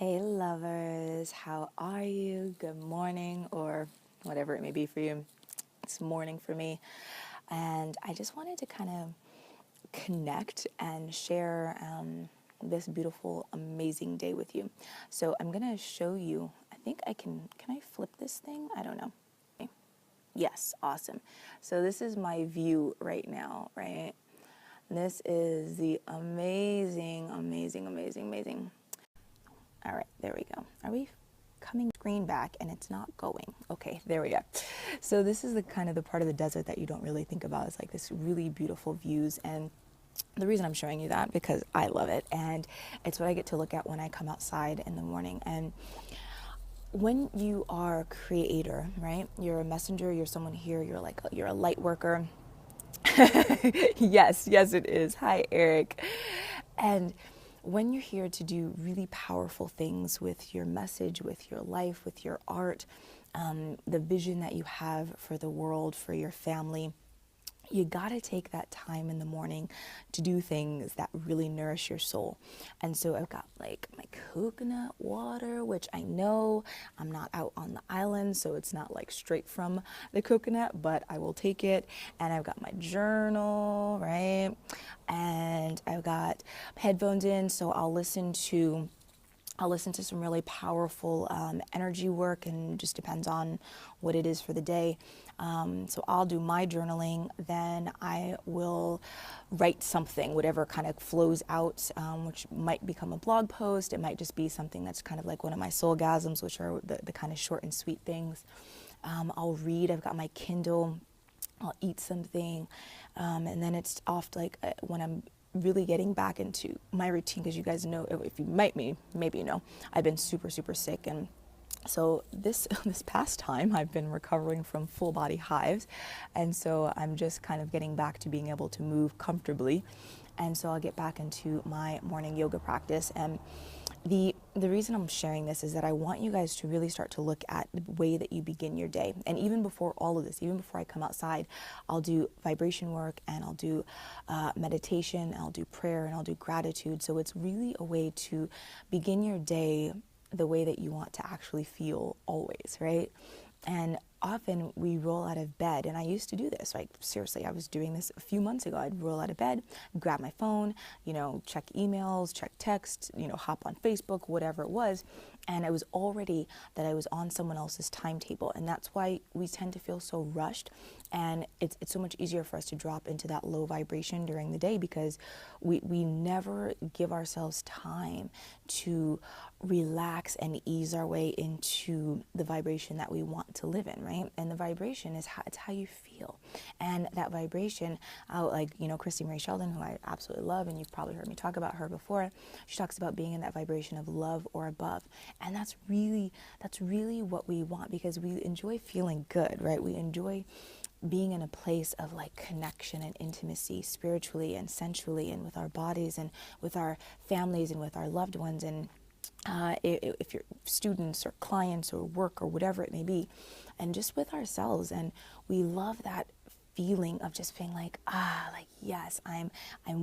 Hey lovers, how are you? Good morning, or whatever it may be for you. It's morning for me. And I just wanted to kind of connect and share this beautiful, amazing day with you. So I'm going to show you, I think can I flip this thing? I don't know. Yes, awesome. So this is my view right now, right? This is the amazing, amazing, amazing, amazing. All right, there we go. Are we coming screen back and it's not going? Okay, there we go. So this is the kind of the part of the desert that you don't really think about. It's like this really beautiful views, and the reason I'm showing you that because I love it, and it's what I get to look at when I come outside in the morning. And when you are a creator, right? You're a messenger, you're someone here, you're a light worker. Yes, yes, it is. Hi, Eric. And when you're here to do really powerful things with your message, with your life, with your art, the vision that you have for the world, for your family, you got to take that time in the morning to do things that really nourish your soul. And so I've got like my coconut water, which I know I'm not out on the island, so it's not like straight from the coconut, but I will take it. And I've got my journal, right? And I've got headphones in, so I'll listen to some really powerful energy work, and just depends on what it is for the day. So I'll do my journaling, then I will write something, whatever kind of flows out, which might become a blog post. It might just be something that's kind of like one of my soulgasms, which are the kind of short and sweet things. I'll read. I've got my Kindle. I'll eat something, and then it's off like when I'm really getting back into my routine, because you guys know, if you maybe you know, I've been super sick, and so this past time I've been recovering from full body hives, and so I'm just kind of getting back to being able to move comfortably. And so I'll get back into my morning yoga practice. And the reason I'm sharing this is that I want you guys to really start to look at the way that you begin your day. And even before all of this, even before I come outside, I'll do vibration work, and I'll do meditation, and I'll do prayer, and I'll do gratitude. So it's really a way to begin your day the way that you want to actually feel always, right? And often we roll out of bed, and I used to do this, like seriously, I was doing this a few months ago. I'd roll out of bed, grab my phone, check emails, check text, hop on Facebook, whatever it was. And it was already that I was on someone else's timetable. And that's why we tend to feel so rushed. And it's so much easier for us to drop into that low vibration during the day, because we never give ourselves time to relax and ease our way into the vibration that we want to live in, right? And the vibration is it's how you feel. And that vibration, Christy Marie Sheldon, who I absolutely love, and you've probably heard me talk about her before, she talks about being in that vibration of love or above. And that's really what we want, because we enjoy feeling good, right? We enjoy being in a place of like connection and intimacy spiritually and sensually, and with our bodies and with our families and with our loved ones. And if you're students or clients or work or whatever it may be, and just with ourselves. And we love that feeling of just being like, yes, I'm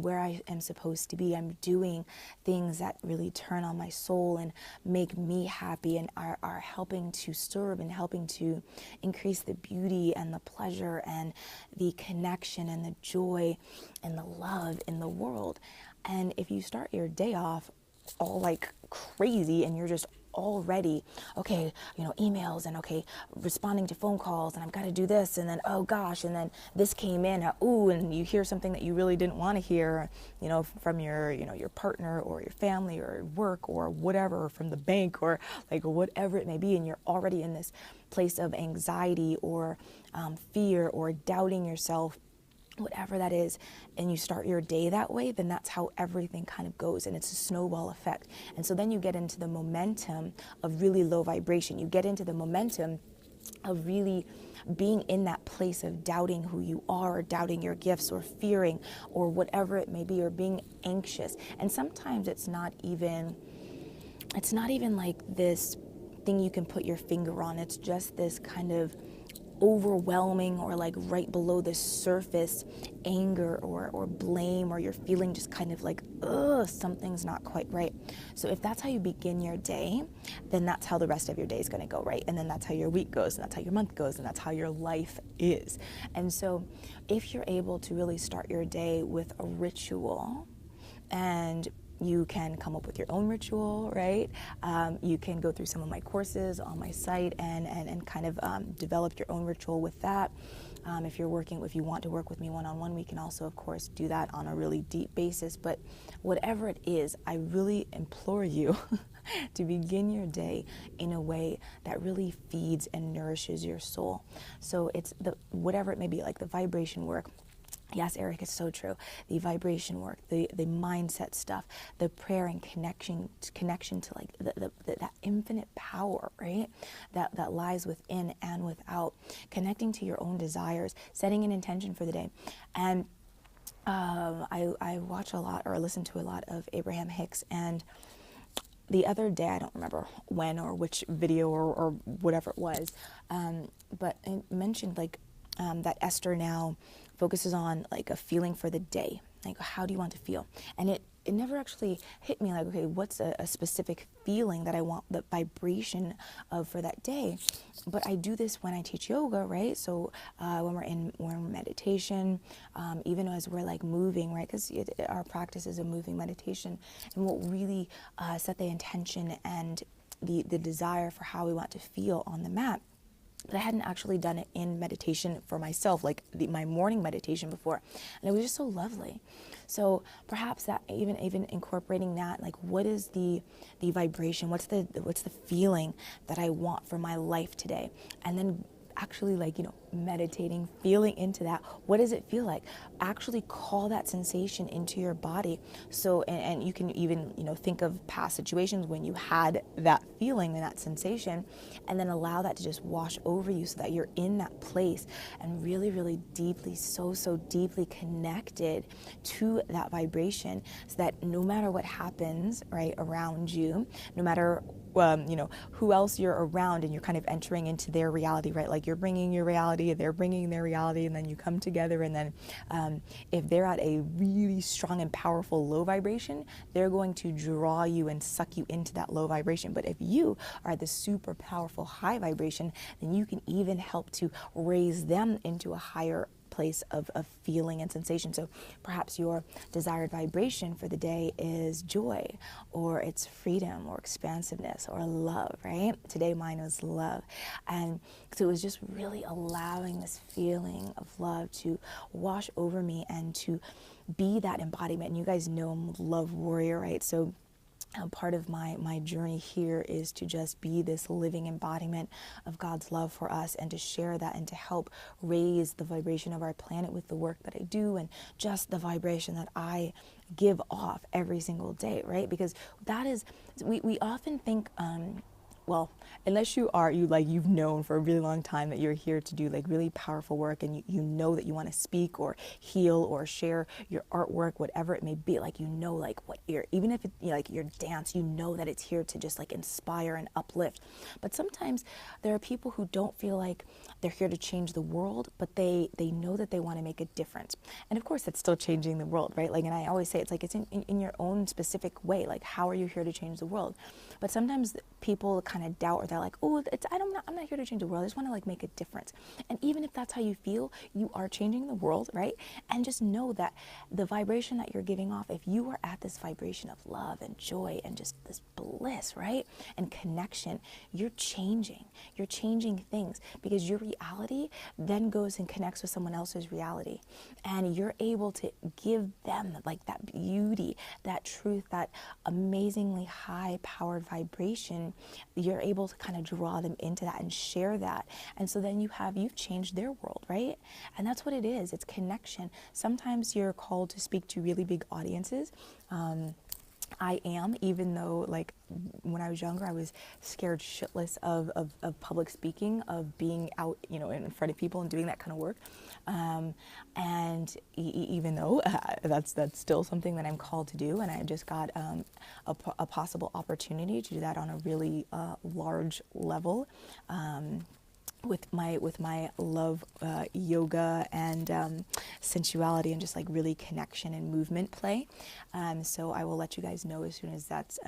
where I am supposed to be. I'm doing things that really turn on my soul and make me happy, and are helping to serve and helping to increase the beauty and the pleasure and the connection and the joy and the love in the world. And if you start your day off all like crazy, and you're just already, emails, and responding to phone calls, and I've got to do this, and then, oh gosh, and then this came in, and you hear something that you really didn't want to hear, from your partner or your family or work or whatever, or from the bank, or like whatever it may be, and you're already in this place of anxiety or fear or doubting yourself, whatever that is, and you start your day that way, then that's how everything kind of goes, and it's a snowball effect. And so then you get into the momentum of really low vibration. You get into the momentum of really being in that place of doubting who you are, or doubting your gifts, or fearing, or whatever it may be, or being anxious. And sometimes it's not even like this thing you can put your finger on. It's just this kind of overwhelming or like right below the surface anger or blame, or you're feeling just kind of like, ugh, something's not quite right. So if that's how you begin your day, then that's how the rest of your day is going to go, right? And then that's how your week goes, and that's how your month goes, and that's how your life is. And so if you're able to really start your day with a ritual, and you can come up with your own ritual, right? You can go through some of my courses on my site and kind of develop your own ritual with that. If you want to work with me one-on-one, we can also, of course, do that on a really deep basis. But whatever it is, I really implore you to begin your day in a way that really feeds and nourishes your soul. So it's whatever it may be, like the vibration work. Yes, Eric, it's so true. The vibration work, the mindset stuff, the prayer and connection to like that infinite power, right? That lies within and without, connecting to your own desires, setting an intention for the day. And I watch a lot or listen to a lot of Abraham Hicks, and the other day, I don't remember when or which video or whatever it was, but it mentioned like that Esther now focuses on like a feeling for the day. Like, how do you want to feel? And it never actually hit me like, okay, what's a specific feeling that I want the vibration of for that day? But I do this when I teach yoga, right? So when we're in meditation, even as we're like moving, right? Because our practice is a moving meditation, and we'll really set the intention and the desire for how we want to feel on the mat. But I hadn't actually done it in meditation for myself, like my morning meditation before. And it was just so lovely. So perhaps that even incorporating that, like, what is the vibration? What's the feeling that I want for my life today? And then actually, like, meditating, feeling into that. What does it feel like? Actually call that sensation into your body. So, and you can even, think of past situations when you had that feeling and that sensation, and then allow that to just wash over you so that you're in that place and really, really deeply, so deeply connected to that vibration, so that no matter what happens, right, around you, no matter who else you're around, and you're kind of entering into their reality, right? Like, you're bringing your reality, they're bringing their reality, and then you come together. And then if they're at a really strong and powerful low vibration, they're going to draw you and suck you into that low vibration. But if you are at the super powerful high vibration, then you can even help to raise them into a higher place of feeling and sensation. So perhaps your desired vibration for the day is joy, or it's freedom, or expansiveness, or love, right? Today mine was love. And so it was just really allowing this feeling of love to wash over me and to be that embodiment. And you guys know I'm a love warrior, right? So part of my journey here is to just be this living embodiment of God's love for us, and to share that, and to help raise the vibration of our planet with the work that I do, and just the vibration that I give off every single day, right? Because that is, we often think, well, unless you've known for a really long time that you're here to do like really powerful work, and you know that you want to speak or heal or share your artwork, whatever it may be, like, like what even if it, like your dance, that it's here to just like inspire and uplift. But sometimes there are people who don't feel like they're here to change the world, but they know that they want to make a difference. And of course, that's still changing the world, right? Like, and I always say, it's like, it's in your own specific way. Like, how are you here to change the world? But sometimes people kind of doubt, or they're like, oh, I'm not here to change the world. I just want to like make a difference. And even if that's how you feel, you are changing the world, right? And just know that the vibration that you're giving off, if you are at this vibration of love and joy and just this bliss, right, and connection, you're changing things, because your reality then goes and connects with someone else's reality, and you're able to give them like that beauty, that truth, that amazingly high powered vibration. You're able to kind of draw them into that and share that. And so then you've changed their world, right? And that's what it is. It's connection. Sometimes you're called to speak to really big audiences. I am, even though, like, when I was younger, I was scared shitless of public speaking, of being out, in front of people and doing that kind of work. And even though that's still something that I'm called to do, and I just got a possible opportunity to do that on a really large level, with my love, yoga and sensuality and just like really connection and movement play. So I will let you guys know as soon as that's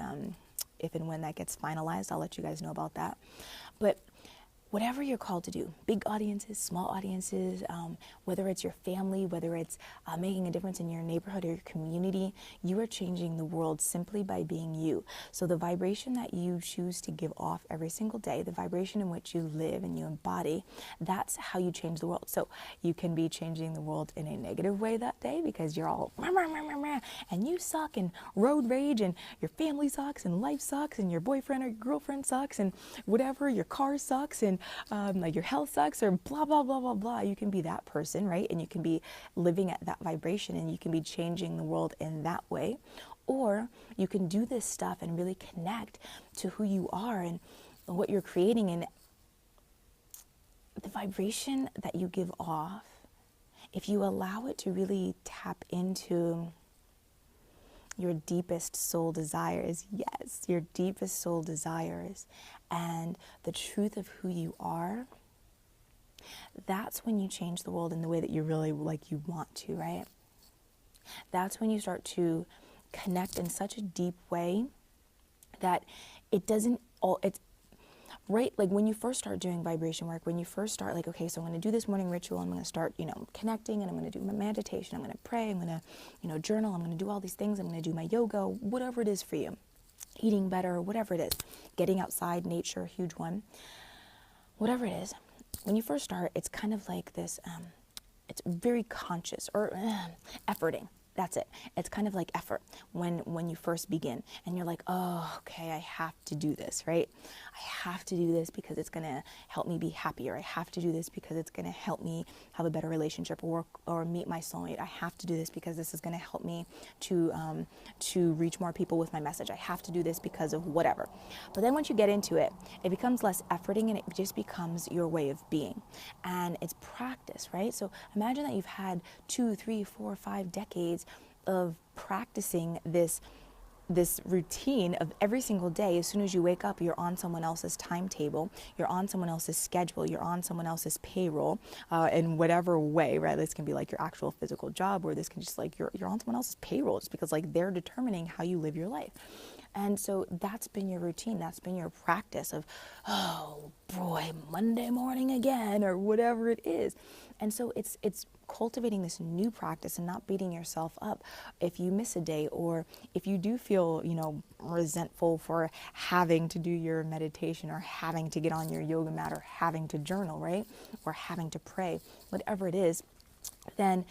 if and when that gets finalized. I'll let you guys know about that. But whatever you're called to do, big audiences, small audiences, whether it's your family, whether it's making a difference in your neighborhood or your community, you are changing the world simply by being you. So the vibration that you choose to give off every single day, the vibration in which you live and you embody, that's how you change the world. So you can be changing the world in a negative way that day because you're all rah, rah, rah, rah, rah, and you suck and road rage and your family sucks and life sucks and your boyfriend or your girlfriend sucks and whatever, your car sucks and like your health sucks or blah, blah, blah, blah, blah. You can be that person, right? And you can be living at that vibration and you can be changing the world in that way. Or you can do this stuff and really connect to who you are and what you're creating. And the vibration that you give off, if you allow it to really tap into your deepest soul desires, yes, your deepest soul desires, and the truth of who you are, that's when you change the world in the way that you really like you want to, right? That's when you start to connect in such a deep way that it doesn't all, it's right, like when you first start doing vibration work, when you first start like, okay, so I'm going to do this morning ritual, I'm going to start, connecting, and I'm going to do my meditation, I'm going to pray, I'm going to, journal, I'm going to do all these things, I'm going to do my yoga, whatever it is for you, eating better, whatever it is, getting outside, nature, huge one, whatever it is. When you first start, it's kind of like this, it's very conscious or efforting. That's it. It's kind of like effort when you first begin and you're like, oh, okay, I have to do this, right? I have to do this because it's going to help me be happier. I have to do this because it's going to help me have a better relationship or meet my soulmate. I have to do this because this is going to help me to reach more people with my message. I have to do this because of whatever. But then once you get into it, it becomes less efforting and it just becomes your way of being. And it's practice, right? So imagine that you've had 2, 3, 4, 5 decades of practicing this routine of every single day. As soon as you wake up, you're on someone else's timetable, you're on someone else's schedule, you're on someone else's payroll, in whatever way, right? This can be like your actual physical job, or this can just like you're on someone else's payroll just because like they're determining how you live your life. And so that's been your routine, that's been your practice of, oh boy, Monday morning again, or whatever it is. And so it's cultivating this new practice and not beating yourself up if you miss a day, or if you do feel, resentful for having to do your meditation or having to get on your yoga mat or having to journal, right? Or having to pray, whatever it is, then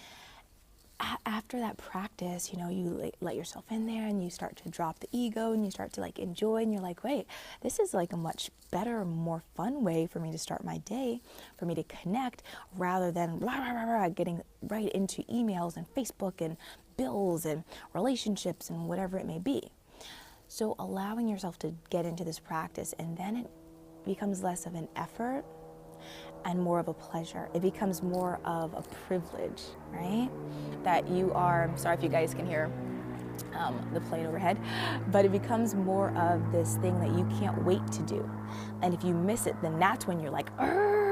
after that practice, you let yourself in there and you start to drop the ego and you start to like enjoy, and you're like, wait, this is like a much better, more fun way for me to start my day, for me to connect, rather than rah, rah, rah, rah, getting right into emails and Facebook and bills and relationships and whatever it may be. So allowing yourself to get into this practice, and then it becomes less of an effort and more of a pleasure. It becomes more of a privilege, right? That you are, sorry if you guys can hear the plane overhead, but it becomes more of this thing that you can't wait to do. And if you miss it, then that's when you're like,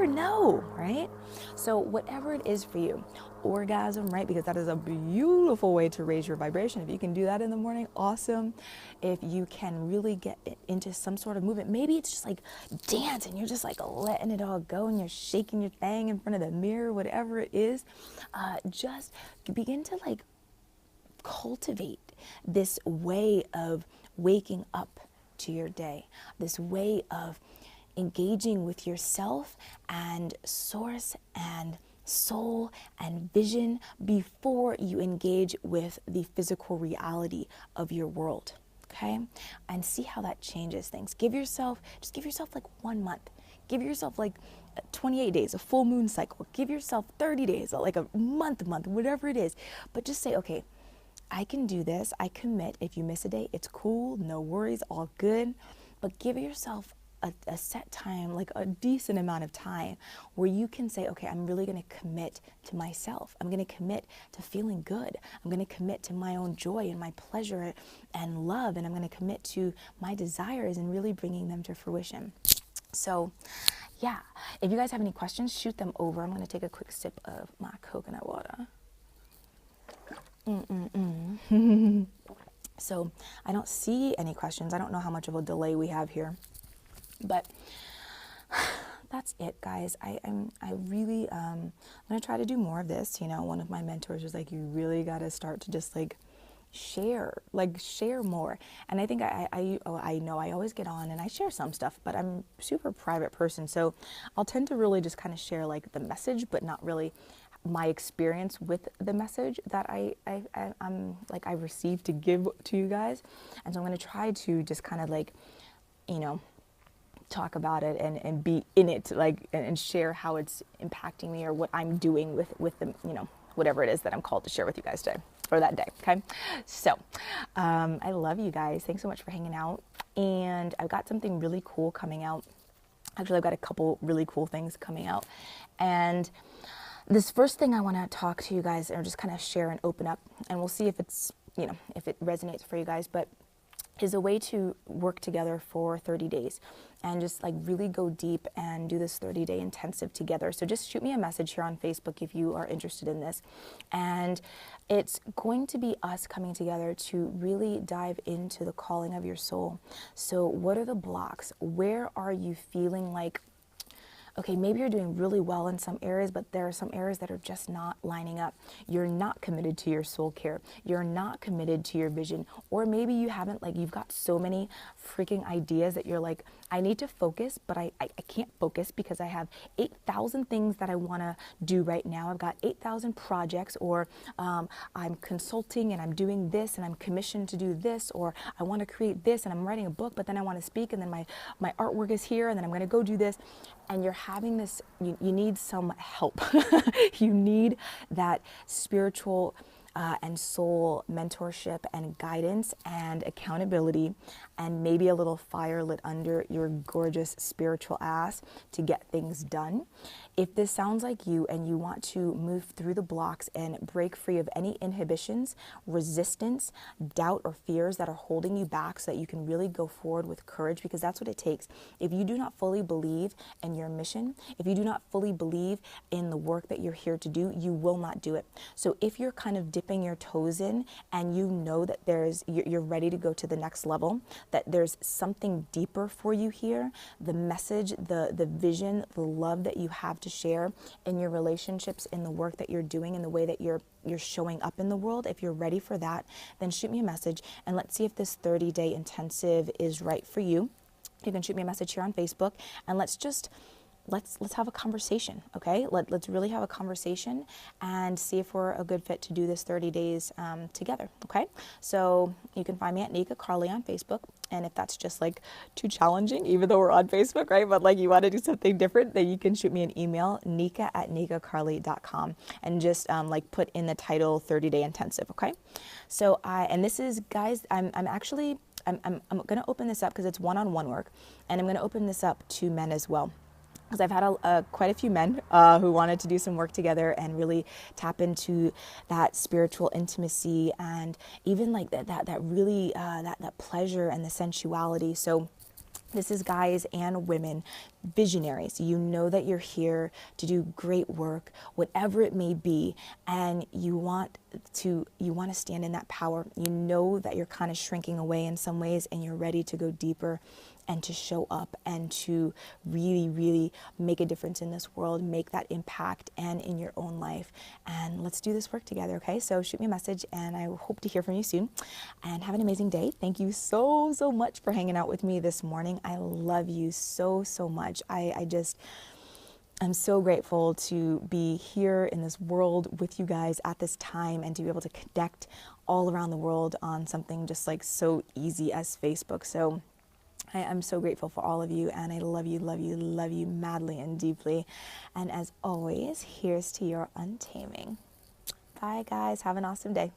no, right? So whatever it is for you, orgasm, right? Because that is a beautiful way to raise your vibration. If you can do that in the morning, awesome. If you can really get into some sort of movement, maybe it's just like dance and you're just like letting it all go and you're shaking your thing in front of the mirror, whatever it is, just begin to like cultivate this way of waking up to your day, this way of engaging with yourself and source and soul and vision before you engage with the physical reality of your world, okay? And see how that changes things. Give yourself like 1 month. Give yourself like 28 days, a full moon cycle. Give yourself 30 days, like a month, whatever it is. But just say, okay, I can do this. I commit. If you miss a day, it's cool. No worries. All good. But give yourself a set time, like a decent amount of time where you can say, okay, I'm really going to commit to myself. I'm going to commit to feeling good. I'm going to commit to my own joy and my pleasure and love. And I'm going to commit to my desires and really bringing them to fruition. So yeah, if you guys have any questions, shoot them over. I'm going to take a quick sip of my coconut water. So I don't see any questions. I don't know how much of a delay we have here, but that's it, guys. I really, I'm going to try to do more of this. You know, one of my mentors was like, you really got to start to just like share more. And I think I know I always get on and I share some stuff, but I'm a super private person. So I'll tend to really just kind of share like the message, but not really my experience with the message that I'm like I received to give to you guys. And so I'm going to try to just kind of like, you know, talk about it and be in it, like, and share how it's impacting me or what I'm doing with the, you know, whatever it is that I'm called to share with you guys today or that day. Okay. So, I love you guys. Thanks so much for hanging out. And I've got something really cool coming out. Actually, I've got a couple really cool things coming out. And this first thing I want to talk to you guys or just kind of share and open up, and we'll see if it's, you know, if it resonates for you guys, but is a way to work together for 30 days and just like really go deep and do this 30-day intensive together. So just shoot me a message here on Facebook if you are interested in this. And it's going to be us coming together to really dive into the calling of your soul. So what are the blocks? Where are you feeling like, okay, maybe you're doing really well in some areas, but there are some areas that are just not lining up. You're not committed to your soul care. You're not committed to your vision. Or maybe you haven't, like, you've got so many freaking ideas that you're like, I need to focus, but I can't focus because I have 8,000 things that I want to do right now. I've got 8,000 projects, or I'm consulting and I'm doing this and I'm commissioned to do this, or I want to create this and I'm writing a book, but then I want to speak and then my artwork is here and then I'm going to go do this. And you're having this, you need some help. You need that spiritual and soul mentorship and guidance and accountability, and maybe a little fire lit under your gorgeous spiritual ass to get things done. If this sounds like you and you want to move through the blocks and break free of any inhibitions, resistance, doubt, or fears that are holding you back so that you can really go forward with courage, because that's what it takes. If you do not fully believe in your mission, if you do not fully believe in the work that you're here to do, you will not do it. So if you're kind of dipping your toes in and you know that you're ready to go to the next level, that there's something deeper for you here, the message, the vision, the love that you have to share in your relationships, in the work that you're doing, in the way that you're showing up in the world, if you're ready for that, then shoot me a message and let's see if this 30-day intensive is right for you. You can shoot me a message here on Facebook and let's have a conversation, okay? Let's really have a conversation and see if we're a good fit to do this 30 days together, okay? So you can find me at Nika Carly on Facebook. And if that's just like too challenging, even though we're on Facebook, right? But like you want to do something different, then you can shoot me an email, nika@nikacarly.com, and just like put in the title 30-day intensive, okay? So and this is, guys, I'm going to open this up because it's one-on-one work, and I'm going to open this up to men as well. Because I've had quite a few men who wanted to do some work together and really tap into that spiritual intimacy and even like that really that pleasure and the sensuality. So this is guys and women, visionaries. You know that you're here to do great work, whatever it may be, and you want to stand in that power. You know that you're kind of shrinking away in some ways, and you're ready to go deeper and to show up and to really, really make a difference in this world, make that impact and in your own life. And let's do this work together, okay? So shoot me a message and I hope to hear from you soon. And have an amazing day. Thank you so, so much for hanging out with me this morning. I love you so, so much. I'm so grateful to be here in this world with you guys at this time and to be able to connect all around the world on something just like so easy as Facebook. So I'm so grateful for all of you, and I love you, love you, love you madly and deeply. And as always, here's to your untaming. Bye, guys. Have an awesome day.